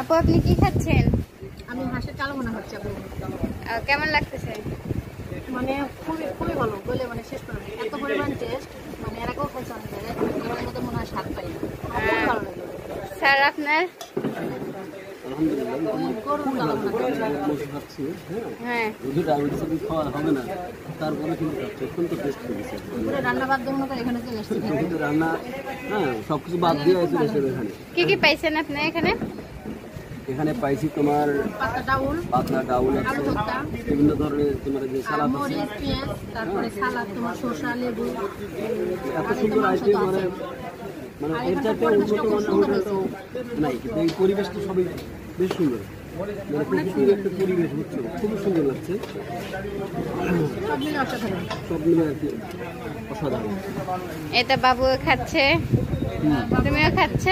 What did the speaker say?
আপু আপনি কি খাচ্ছেন? আমি হাঁসের কালো ভুনা খাচ্ছি আপু। কেমন লাগতেছে? মানে খুবই খুবই ভালো বলে মানে শেষ করে এত পরিমাণ টেস্ট, মানে এর আগেও খাইছি অনেক জায়গায়, এবার মতো মনে হয় স্বাদ পাই না। খুবই ভালো লাগে। স্যার আপনার? গরুর কালো ভুনা হ্যাঁ পুরো রান্না বাদ দিয়ে মনে করে এখানে চলে আসছি। সবকিছু বাদ দিয়ে এখানে কি কি পাইছেন আপনি এখানে? এখানে পাইছি তোমার পাতলা ডাউল আছে, বিভিন্ন ধরনের তোমার যে সালাদ আছে, মরিচ, পেঁয়াজ, তারপরে সালাদ, তোমার শসা, লেবু, এত সুন্দর আইটেম মানে এর চাইতে উন্নত মানের হোটেল তো নাই, কিন্তু এই পরিবেশটা সবই বেশ সুন্দর, মানে প্রকৃতির একটা পরিবেশ হচ্ছে, খুবই সুন্দর লাগছে, সব মিলে আর কি অসাধারণ। এটা বাবু খাচ্ছে, তুমিও খাচ্ছ?